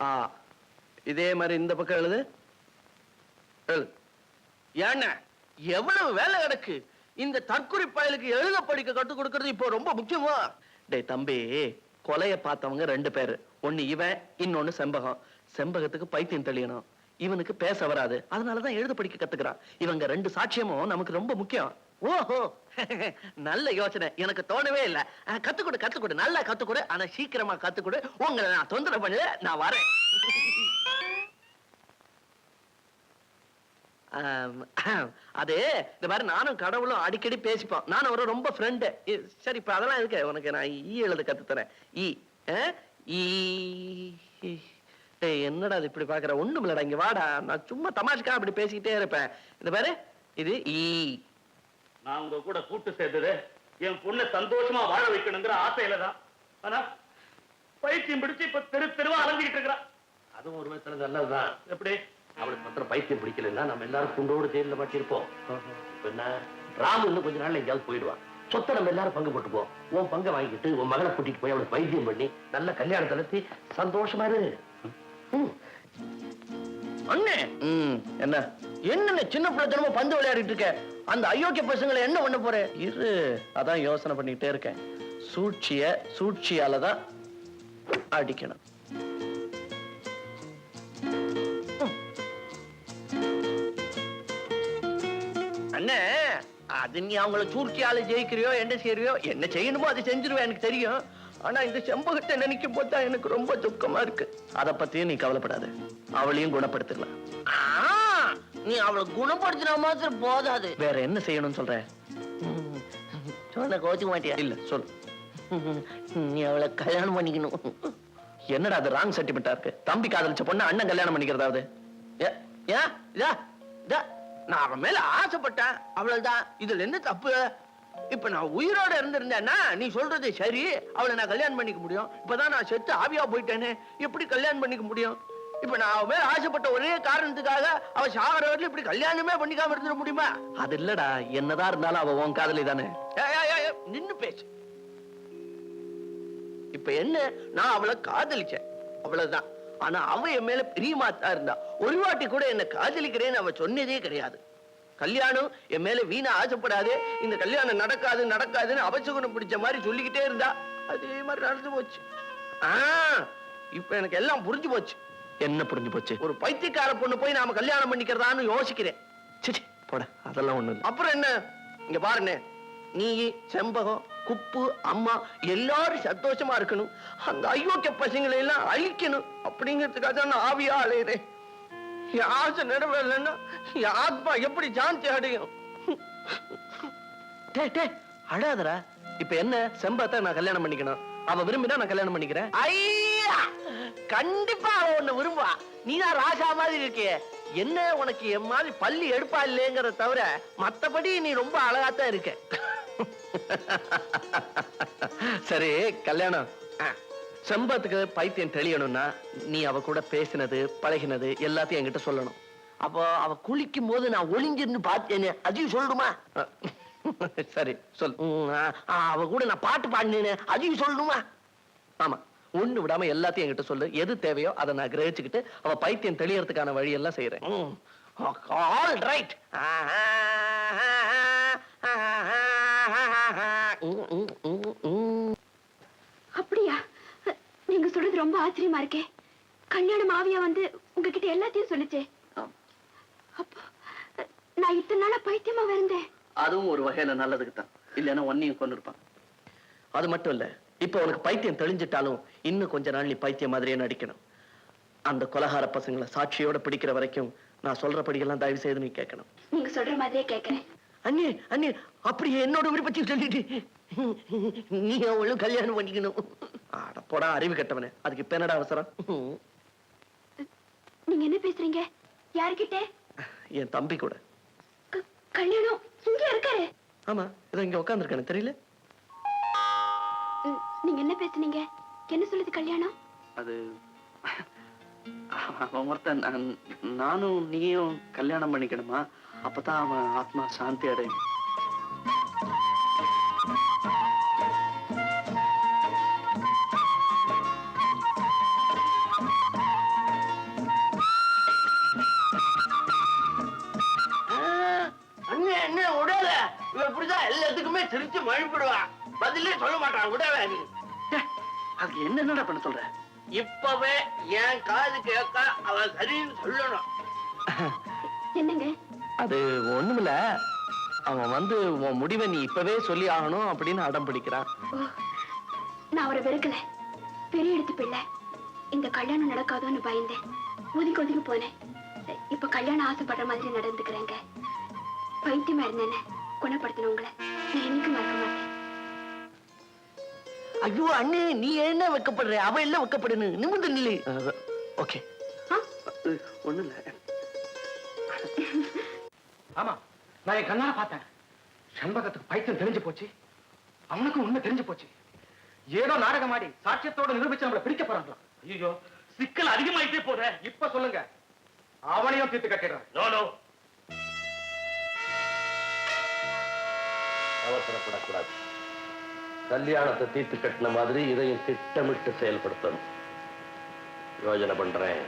ஆ இதே மாதிரி இந்த பக்கம் எழுது. ஏன்னா எவ்வளவு வேலை கிடக்கு. இந்த தற்குறி பயலுக்கு எழுத படிக்க கற்றுக் கொடுக்கறது இப்போ ரொம்ப முக்கியமா? டேய் தம்பி, கொலைய பார்த்தவங்க 2 பேரு. ஒண்ணு இவன், இன்னொன்னு செம்பகம். செம்பகத்துக்கு பைத்தியம் தெளியணும், இவனுக்கு பேச வராது. அதனாலதான் எழுத படிக்க கத்துக்கிறான். இவங்க 2 சாட்சியமும் நமக்கு ரொம்ப முக்கியம். ஓஹோ, நல்ல யோசனை. எனக்கு தோணவே இல்ல. கத்துக்கொடு, நல்லா கத்துக்கொடு. ஆனா சீக்கிரமா கத்துக்கொடு. உங்களை நான் தொந்தரவு பண்ணல, நான் வரேன். அது இந்த மாதிரி நானும் கடவுளும் அடிக்கடி பேசிப்போம். நானும் ஒரு ரொம்ப ஃப்ரெண்டு. சரி, இப்ப அதெல்லாம் இருக்கு. உனக்கு நான் எழுத கத்து தரேன். என்னடா இப்படி பாக்குற? ஒண்ணும் இல்லடா, இங்க வாடா. நான் சும்மா தமாஷுக்கா அப்படி பேசிக்கிட்டே இருப்பேன். இந்த பாரு, இது நான் உங்க கூட கூட்டு சேர்த்தது என் பொண்ணை சந்தோஷமா வாழ வைக்கணுங்கிற ஆசையில தான். ஆனா பைத்தியம் பிடிச்சு இப்ப தெருவா அலைஞ்சிக்கிட்டு இருக்கிறா. அதுவும் ஒரு விதத்துல நல்லதுதான். எப்படி? அவளுக்கு மாத்திரம் பைத்தியம் பிடிக்கலன்னா நம்ம எல்லாரும் குண்டோடு ஜெயில மாட்டிருப்போம். இப்ப என்ன, ராமு இன்னும் கொஞ்ச நாள்ல எங்கேயாவது போயிடுவான். சொத்தை நம்ம எல்லாரும் பங்கு போட்டுப்போம். உன் பங்கை வாங்கிட்டு உன் மகளை கூட்டிட்டு போய் அவளுக்கு வைத்தியம் பண்ணி நல்ல கல்யாணத்தை நடத்தி சந்தோஷமா இரு. அண்ணே, என்ன என்ன சின்ன பிள்ளை தினமா பந்து விளையாடிட்டு இருக்க? அந்த அயோக்கிய பசங்களை என்ன பண்ண போற? இரு, அதான் யோசனை பண்ணிட்டே இருக்கேன். சூழ்ச்சியாலதான் அடிக்கணும். அண்ணே, அது நீ அவங்கள சூழ்ச்சியால ஜெயிக்கிறியோ என்ன செய்யறியோ, என்ன செய்யணுமோ அதை செஞ்சிருவேன், எனக்கு தெரியும். ஆனா இந்த செம்பகத்தை நினைக்கும் போது தான் எனக்கு ரொம்ப துக்கமா இருக்கு. அத பத்தியும் நீ கவலைப்படாத, அவளையும் குணப்படுத்திடலாம். நீ அவளை குணப்படுத்தினா மாத்திரம் போதாது, வேற என்ன செய்யணும்னு சொல்ற? சொன்ன கோச்சுக்க மாட்டியா? இல்ல சொல். நீ அவளை கல்யாணம் பண்ணிக்கணும். என்னடா அது ராங் சென்டிமெண்டா இருக்கு? தம்பி காதலிச்ச பொண்ணு அண்ணன் கல்யாணம் பண்ணிக்கிறதாவது? நான் அவன் மேல ஆசைப்பட்டேன், அவ்வளவுதான். இதுல என்ன தப்பு? இப்ப நான் உயிரோட இருந்திருந்தேன்னா நீ சொல்றது சரி, அவளை நான் கல்யாணம் பண்ணிக்க முடியும். இப்பதான் நான் செத்து ஆவியா போயிட்டேன்னு எப்படி கல்யாணம் பண்ணிக்க முடியும்? இப்ப நான் அவன் மேல ஆசைப்பட்ட ஒரே காரணத்துக்காக அவ சாகர வரல இப்படி கல்யாணமே பண்ணிக்காம இருந்துட முடியுமா? அது இல்லடா, என்னதான் இருந்தாலும் அவ உன் காதலி தானே. நின்னு பேசு. இப்ப என்ன, நான் அவளை காதலிச்சேன், அவ்வளவுதான். ஆனா அவ என் மேல பிரியமாத்தான் இருந்தா. ஒரு வாட்டி கூட என்ன காதலிக்கிறேன்னு அவ சொன்னதே கிடையாது. கல்யாணம் என் மேல வீணா ஆசைப்படாது, இந்த கல்யாணம் நடக்காதுன்னு அவசகுணம் பிடிச்ச மாதிரி சொல்லிக்கிட்டே இருந்தா. அதே மாதிரி நடந்து போச்சு. இப்ப எனக்கு எல்லாம் புரிஞ்சு போச்சு. என்ன புரிஞ்சு போச்சு? ஒரு பைத்தியக்கார பொண்ணு போய் நாம கல்யாணம் பண்ணிக்கிறதான்னு யோசிக்கிறேன். போட, அதெல்லாம் ஒண்ணு. அப்புறம் என்ன, இங்க பாருண்ணே, நீ, செம்பகம், குப்பு, அம்மா எல்லாரும் சந்தோஷமா இருக்கணும். அந்த அயோக்கிய பசங்களை எல்லாம் அழிக்கணும் அப்படிங்கிறதுக்காக தான் நான் ஆவியா அலையிறேன். என் ஆசை நிறைவேறலன்னா என் ஆத்மா எப்படி சாந்தி அடையும்? அழாதரா. இப்ப என்ன, செம்பத்தை நான் கல்யாணம் பண்ணிக்கணும். அவ விரும்பினா நான் கல்யாணம் பண்ணிக்கிறேன். ஐயா, கண்டிப்பா அவ உன்னை விரும்புவா. நீதான் ராசா மாதிரி இருக்கிய. என்ன, உனக்கு என் மாதிரி பள்ளி எடுப்பா இல்லைங்கிறத தவிர மத்தபடி நீ ரொம்ப அழகாத்தான் இருக்க. சரி, கல்யாணம். செம்பத்துக்கு பைத்தியம் தெளியணும்னா நீ அவ கூட பேசினது பழகினது எல்லாத்தையும் என்கிட்ட சொல்லணும். அப்போ அவ குளிக்கும் போது நான் ஒளிஞ்சிருந்து பார்த்தேன்னு அதையும் சொல்லணுமா? சரி சொல். அவ கூட நான் பாட்டு பாடினேன்னு அதையும் சொல்லணுமா? ஆமா, ஒண்ணு விடாம எல்லாத்தையும் என்கிட்ட சொல்லு. எது தேவையோ அதை நான் கிரகிச்சுக்கிட்டு அவ பைத்தியம் தெளியறதுக்கான வழி எல்லாம் செய்யறேன். All right. அப்படியா? நீங்க சொல்றது ரொம்ப ஆச்சரியமா இருக்கே. கல்யாணம் ஆவியா வந்து உங்ககிட்ட எல்லாத்தையும் சொல்லுச்சே. அப்போ நான் இத்தனை நாளா பைத்தியமா இருந்தேன். அதுவும் ஒரு வகையில நல்லதுக்கு தான், இல்லைன்னா ஒன்னையும் கொண்டு இருப்பான். அது மட்டும் இல்ல, இப்ப உனக்கு பைத்தியம் தெளிஞ்சிட்டாலும் இன்னும் கொஞ்ச நாள் நீ பைத்தியம் மாதிரியே நடிக்கணும். அந்த கொலகார பசங்களை சாட்சியோட பிடிக்கிற வரைக்கும் நான் சொல்றபடியெல்லாம் தயவு செய்து நீ கேட்கணும். நீங்க சொல்ற மாதிரியே கேட்கிறேன். அண்ணே அண்ணே, அப்படியே என்னோட விருப்பத்தையும் சொல்லிட்டு நீ அவளும் கல்யாணம் பண்ணிக்கணும். போடா அறிவு கட்டவனே, அதுக்கு இப்ப என்னடா அவசரம்? நீங்க என்ன பேசுறீங்க? யாருக்கிட்ட? என் தம்பி கூட. கல்யாணம் இங்க இருக்காரு? ஆமா, இதோ இங்க உட்கார்ந்துருக்கானே, தெரியல? நீங்க என்ன பேசுனீங்க? என்ன சொல்லுது கல்யாணம்? அது ஒருத்தன் நானும் நீயும் கல்யாணம் பண்ணிக்கணுமா, அப்பதான் அவன் ஆத்மா சாந்தி அடையும். அவன் இப்படிதான் எல்லாத்துக்குமே சிரிச்சு மழுப்பிடுவான். பதிலே சொல்ல மாட்டான். கூட நீ அதுக்கு என்னென்ன பண்ண சொல்ற? இப்பவே என் காது கேட்க அவன் சரின்னு சொல்லணும். என்னங்க? அது ஒண்ணுமில்ல, அவன் வந்து உன் முடிவை நீ இப்பவே சொல்லி ஆகணும் அப்படின்னு அடம் பிடிக்கிறான். நான் அவரை வெறுக்கல, பெரிய எடுத்து பிள்ளை. இந்த கல்யாணம் நடக்காதோன்னு பயந்தேன், ஒதுக்கி ஒதுக்கி போனேன். இப்ப கல்யாணம் ஆசைப்படுற மாதிரி நடந்துக்கிறேங்க. பைத்தியமா இருந்தேன்னு குணப்படுத்தணும் உங்களை நான் என்னைக்கு மறக்க மாட்டேன். ஐயோ அண்ணே, நீ என்ன வெக்கப்படுற? அவ எல்லாம் வெக்கப்படனு நிமிர்ந்து நில்லு. ஓகே, ஒண்ணு இல்ல. ஆமா, நான் என் கண்ணால பார்த்தேன். சண்பகத்துக்கு பைத்தியம் தெரிஞ்சு போச்சு, அவனுக்கும் உண்மை தெரிஞ்சு போச்சு. ஏதோ நாடகம் ஆடி சாட்சியத்தோட நிரூபிச்சு நம்மள பிரிக்க போறாங்களா? ஐயோ, சிக்கல் அதிகமாயிட்டே போற. இப்ப சொல்லுங்க, அவனையும் தீர்த்து கட்டிடுறேன். No no, அவசரப்படக்கூடாது. கல்யாணத்தை தீர்த்து கட்டின மாதிரி இதையும் திட்டமிட்டு செயல்படுத்தணும். யோஜனை பண்றேன்.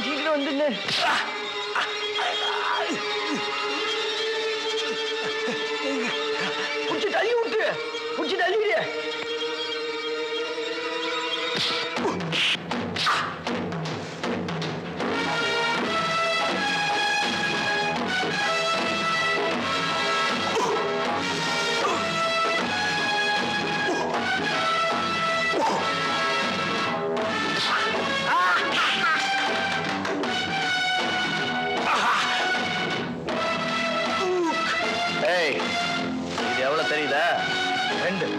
சீக்கிரம் வந்துன்னு. புடிச்சு தள்ளி விட்டு, புடிச்சு தள்ளிடு. இது எவ்வளவு தெரியுதா? 2.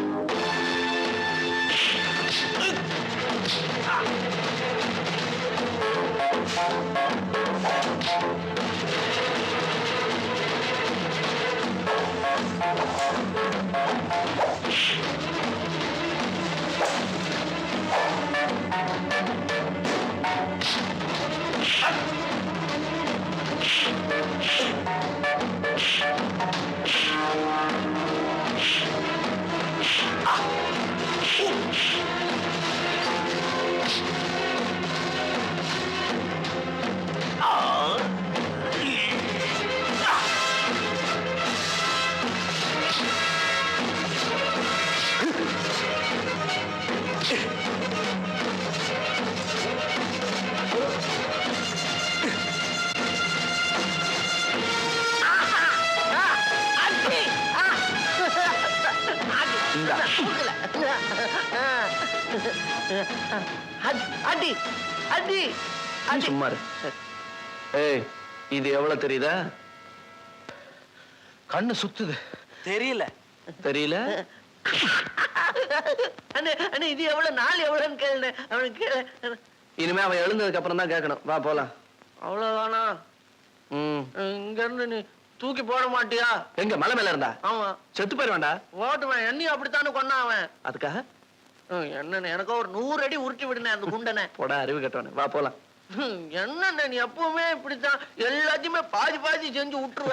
இந்தா. அடி அடி நீ அடி சும்மா இரு. ஏய், இது எவ்வளவு தெரியுதா? கண்ணு சுத்துது. தெரியல தெரியல? அண்ணே அண்ணே இது எவ்வளவு நாள் எவ்வளவுன்னு கேளு அவனுக்கு கேளு. இனிமே அவன் எழுந்ததுக்கு அப்புறம் தான் கேட்கணும். வா போலாம். அவ்வளவுதானா? இங்க இருந்து நீ தூக்கி போட மாட்டியா? எங்க மலை மேல இருந்தா? ஆமா செத்து போயிருவேண்டா. ஓட்டுவேன் என்னையும் அப்படித்தானே கொண்டான் அவன். அதுக்காக என்ன எனக்கோ ஒரு 100 அடி உருட்டி விடுனே அந்த குண்டனை. போடா அறிவு கட்டவனே. வா போலாம். என்ன நீ எப்பவுமே இப்படித்தான் எல்லாத்தையுமே பாதி பாதி செஞ்சு விட்டுருவ.